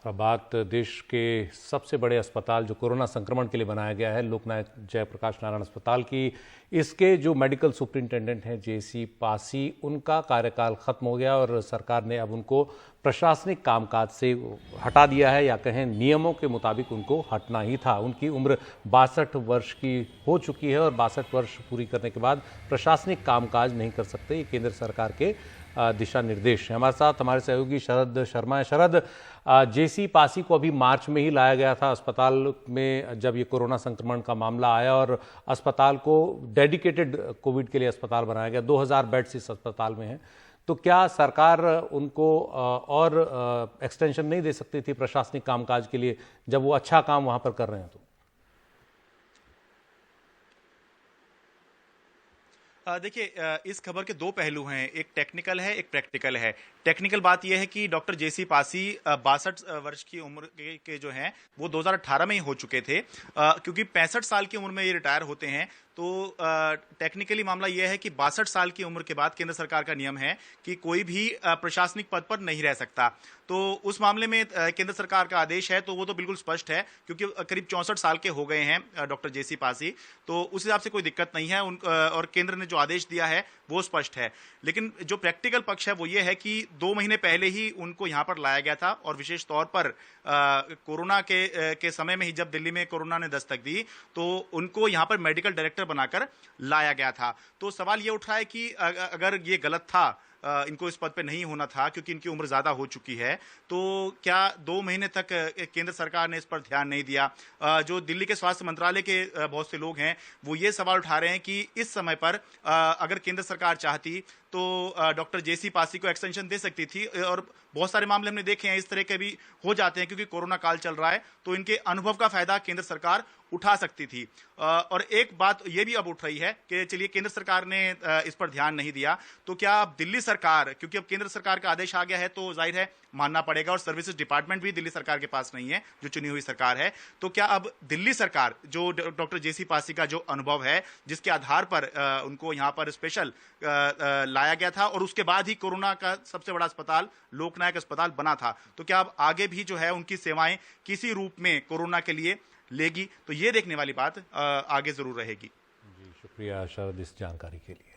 अब बात देश के सबसे बड़े अस्पताल जो कोरोना संक्रमण के लिए बनाया गया है, लोकनायक जयप्रकाश नारायण अस्पताल की, इसके जो मेडिकल सुपरिंटेंडेंट हैं जेसी पासी, उनका कार्यकाल खत्म हो गया और सरकार ने अब उनको प्रशासनिक कामकाज से हटा दिया है, या कहें नियमों के मुताबिक उनको हटना ही था। उनकी उम्र 62 वर्ष की हो चुकी है और 62 वर्ष पूरी करने के बाद प्रशासनिक कामकाज नहीं कर सकते। ये केंद्र सरकार के दिशा निर्देश हैं। हमारे साथ हमारे सहयोगी शरद शर्मा है। शरद, जेसी पासी को अभी मार्च में ही लाया गया था अस्पताल में, जब ये कोरोना संक्रमण का मामला आया, और अस्पताल को डेडिकेटेड कोविड के लिए अस्पताल बनाया गया। 2000 बेड्स इस अस्पताल में हैं। तो क्या सरकार उनको और एक्सटेंशन नहीं दे सकती थी प्रशासनिक कामकाज के लिए, जब वो अच्छा काम वहां पर कर रहे हैं? तो देखिए, इस खबर के दो पहलू हैं, एक टेक्निकल है, एक प्रैक्टिकल है। टेक्निकल बात यह है कि डॉक्टर जेसी पासी 62 वर्ष की उम्र के जो हैं वो 2018 में ही हो चुके थे, क्योंकि 65 साल की उम्र में ये रिटायर होते हैं। तो टेक्निकली मामला यह है कि 62 साल की उम्र के बाद केंद्र सरकार का नियम है कि कोई भी प्रशासनिक पद पर नहीं रह सकता। तो उस मामले में केंद्र सरकार का आदेश है, तो वो तो बिल्कुल स्पष्ट है, क्योंकि करीब 64 साल के हो गए हैं डॉक्टर जेसी पासी, तो उस हिसाब से कोई दिक्कत नहीं है। और केंद्र ने जो आदेश दिया है वो स्पष्ट है। लेकिन जो प्रैक्टिकल पक्ष है वो ये है कि 2 महीने पहले ही उनको यहाँ पर लाया गया था, और विशेष तौर पर कोरोना के समय में ही, जब दिल्ली में कोरोना ने दस्तक दी, तो उनको यहाँ पर मेडिकल डायरेक्टर बनाकर लाया गया था। तो सवाल ये उठ रहा है कि अगर ये गलत था, इनको इस पद पे नहीं होना था क्योंकि इनकी उम्र ज्यादा हो चुकी है, तो क्या 2 महीने तक केंद्र सरकार ने इस पर ध्यान नहीं दिया? जो दिल्ली के स्वास्थ्य मंत्रालय के बहुत से लोग हैं वो ये सवाल उठा रहे हैं कि इस समय पर अगर केंद्र सरकार चाहती तो डॉक्टर जेसी पासी को एक्सटेंशन दे सकती थी, और बहुत सारे मामले हमने देखे हैं इस तरह के भी हो जाते हैं, क्योंकि कोरोना काल चल रहा है, तो इनके अनुभव का फायदा केंद्र सरकार उठा सकती थी। और एक बात ये भी अब उठ रही है कि चलिए केंद्र सरकार ने इस पर ध्यान नहीं दिया, तो क्या अब दिल्ली सरकार, क्योंकि अब केंद्र सरकार का आदेश आ गया है तो जाहिर है मानना पड़ेगा, और सर्विसेज डिपार्टमेंट भी दिल्ली सरकार के पास नहीं है, जो चुनी हुई सरकार है, तो क्या अब दिल्ली सरकार, जो डॉक्टर जेसी पासी का जो अनुभव है, जिसके आधार पर उनको यहाँ पर स्पेशल लाया गया था, और उसके बाद ही कोरोना का सबसे बड़ा अस्पताल लोकनायक अस्पताल बना था, तो क्या अब आगे भी जो है उनकी सेवाएं किसी रूप में कोरोना के लिए लेगी? तो ये देखने वाली बात आगे जरूर रहेगी। जी, शुक्रिया शरद इस जानकारी के लिए।